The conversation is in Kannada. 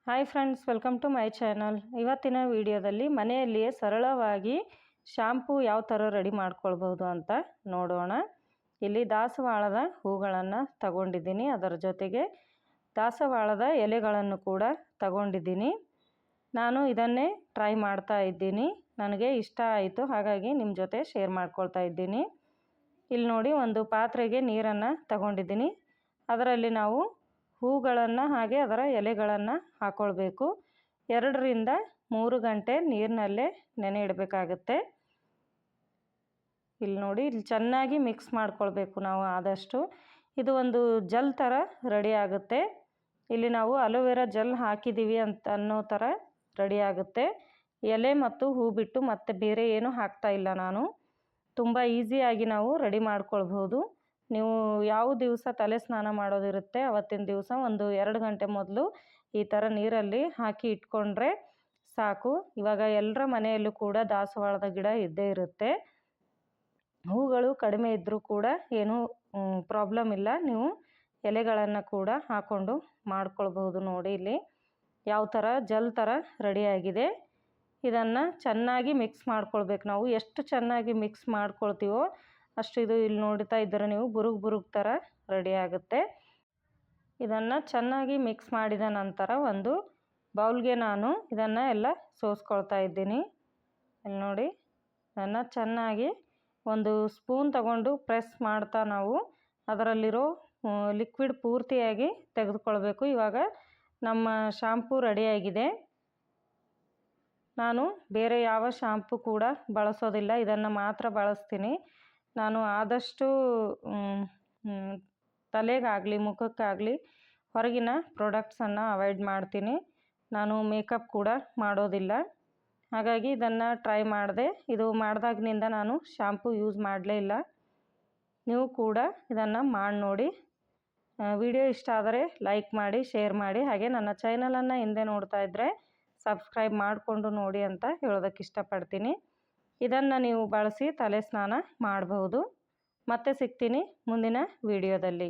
Hi friends, welcome to my channel. ಇವತ್ತಿನ ವಿಡಿಯೋದಲ್ಲಿ ಮನೆಯಲ್ಲಿಯೇ ಸರಳವಾಗಿ ಶಾಂಪೂ ಯಾವ ಥರ ರೆಡಿ ಮಾಡ್ಕೊಳ್ಬೋದು ಅಂತ ನೋಡೋಣ. ಇಲ್ಲಿ ದಾಸವಾಳದ ಹೂಗಳನ್ನು ತಗೊಂಡಿದ್ದೀನಿ, ಅದರ ಜೊತೆಗೆ ದಾಸವಾಳದ ಎಲೆಗಳನ್ನು ಕೂಡ ತಗೊಂಡಿದ್ದೀನಿ. ನಾನು ಇದನ್ನೇ ಟ್ರೈ ಮಾಡ್ತಾ ಇದ್ದೀನಿ, ನನಗೆ ಇಷ್ಟ ಆಯಿತು, ಹಾಗಾಗಿ ನಿಮ್ಮ ಜೊತೆ ಶೇರ್ ಮಾಡ್ಕೊಳ್ತಾ ಇದ್ದೀನಿ. ಇಲ್ಲಿ ನೋಡಿ, ಒಂದು ಪಾತ್ರೆಗೆ ನೀರನ್ನು ತಗೊಂಡಿದ್ದೀನಿ. ಅದರಲ್ಲಿ ನಾವು ಹೂಗಳನ್ನು ಹಾಗೆ ಅದರ ಎಲೆಗಳನ್ನು ಹಾಕ್ಕೊಳ್ಬೇಕು. 2 ರಿಂದ 3 ಗಂಟೆ ನೀರಿನಲ್ಲೇ ನೆನೆ ಇಡಬೇಕಾಗುತ್ತೆ. ಇಲ್ಲಿ ನೋಡಿ, ಇಲ್ಲಿ ಚೆನ್ನಾಗಿ ಮಿಕ್ಸ್ ಮಾಡ್ಕೊಳ್ಬೇಕು ನಾವು ಆದಷ್ಟು. ಇದು ಒಂದು ಜೆಲ್ ಥರ ರೆಡಿ ಆಗುತ್ತೆ. ಇಲ್ಲಿ ನಾವು ಅಲೋವೆರಾ ಜೆಲ್ ಹಾಕಿದ್ದೀವಿ ಅನ್ನೋ ಥರ ರೆಡಿ ಆಗುತ್ತೆ. ಎಲೆ ಮತ್ತು ಹೂ ಬಿಟ್ಟು ಮತ್ತೆ ಬೇರೆ ಏನೂ ಹಾಕ್ತಾ ಇಲ್ಲ ನಾನು. ತುಂಬ ಈಸಿಯಾಗಿ ನಾವು ರೆಡಿ ಮಾಡ್ಕೊಳ್ಬೋದು. ನೀವು ಯಾವ ದಿವಸ ತಲೆ ಸ್ನಾನ ಮಾಡೋದಿರುತ್ತೆ ಅವತ್ತಿನ ದಿವಸ ಒಂದು 2 ಗಂಟೆ ಮೊದಲು ಈ ಥರ ನೀರಲ್ಲಿ ಹಾಕಿ ಇಟ್ಕೊಂಡ್ರೆ ಸಾಕು. ಇವಾಗ ಎಲ್ಲರ ಮನೆಯಲ್ಲೂ ಕೂಡ ದಾಸವಾಳದ ಗಿಡ ಇದ್ದೇ ಇರುತ್ತೆ. ಹೂಗಳು ಕಡಿಮೆ ಇದ್ದರೂ ಕೂಡ ಏನೂ ಪ್ರಾಬ್ಲಮ್ ಇಲ್ಲ. ನೀವು ಎಲೆಗಳನ್ನು ಕೂಡ ಹಾಕ್ಕೊಂಡು ಮಾಡ್ಕೊಳ್ಬೋದು. ನೋಡಿ ಇಲ್ಲಿ ಯಾವ ಥರ ಜೆಲ್ ಥರ ರೆಡಿಯಾಗಿದೆ. ಇದನ್ನು ಚೆನ್ನಾಗಿ ಮಿಕ್ಸ್ ಮಾಡ್ಕೊಳ್ಬೇಕು. ನಾವು ಎಷ್ಟು ಚೆನ್ನಾಗಿ ಮಿಕ್ಸ್ ಮಾಡ್ಕೊಳ್ತೀವೋ ಅಷ್ಟು ಇದು ಇಲ್ಲಿ ನೋಡ್ತಾ ಇದ್ದರೆ ನೀವು ಬುರುಗ್ ಥರ ರೆಡಿ ಆಗುತ್ತೆ. ಇದನ್ನು ಚೆನ್ನಾಗಿ ಮಿಕ್ಸ್ ಮಾಡಿದ ನಂತರ ಒಂದು ಬೌಲ್ಗೆ ನಾನು ಇದನ್ನು ಎಲ್ಲ ಸೋಸ್ಕೊಳ್ತಾ ಇದ್ದೀನಿ. ಇಲ್ಲಿ ನೋಡಿ, ಇದನ್ನು ಚೆನ್ನಾಗಿ ಒಂದು ಸ್ಪೂನ್ ತಗೊಂಡು ಪ್ರೆಸ್ ಮಾಡ್ತಾ ನಾವು ಅದರಲ್ಲಿರೋ ಲಿಕ್ವಿಡ್ ಪೂರ್ತಿಯಾಗಿ ತೆಗೆದುಕೊಳ್ಬೇಕು. ಇವಾಗ ನಮ್ಮ ಶಾಂಪೂ ರೆಡಿಯಾಗಿದೆ. ನಾನು ಬೇರೆ ಯಾವ ಶಾಂಪೂ ಕೂಡ ಬಳಸೋದಿಲ್ಲ, ಇದನ್ನು ಮಾತ್ರ ಬಳಸ್ತೀನಿ. ನಾನು ಆದಷ್ಟು ತಲೆಗಾಗಲಿ ಮುಖಕ್ಕಾಗಲಿ ಹೊರಗಿನ ಪ್ರಾಡಕ್ಟ್ಸನ್ನು ಅವಾಯ್ಡ್ ಮಾಡ್ತೀನಿ. ನಾನು ಮೇಕಪ್ ಕೂಡ ಮಾಡೋದಿಲ್ಲ, ಹಾಗಾಗಿ ಇದನ್ನು ಟ್ರೈ ಮಾಡಿದೆ. ಇದು ಮಾಡಿದಾಗಿನಿಂದ ನಾನು ಶಾಂಪೂ ಯೂಸ್ ಮಾಡಲೇ ಇಲ್ಲ. ನೀವು ಕೂಡ ಇದನ್ನು ಮಾಡಿ ನೋಡಿ. ವಿಡಿಯೋ ಇಷ್ಟ ಆದರೆ ಲೈಕ್ ಮಾಡಿ, ಶೇರ್ ಮಾಡಿ, ಹಾಗೆ ನನ್ನ ಚಾನಲನ್ನು ಹಿಂದೆ ನೋಡ್ತಾ ಇದ್ದರೆ ಸಬ್ಸ್ಕ್ರೈಬ್ ಮಾಡಿಕೊಂಡು ನೋಡಿ ಅಂತ ಹೇಳೋದಕ್ಕೆ ಇಷ್ಟಪಡ್ತೀನಿ. ಇದನ್ನು ನೀವು ಬಳಸಿ ತಲೆ ಸ್ನಾನ ಮಾಡಬಹುದು. ಮತ್ತೆ ಸಿಗ್ತೀನಿ ಮುಂದಿನ ವಿಡಿಯೋದಲ್ಲಿ.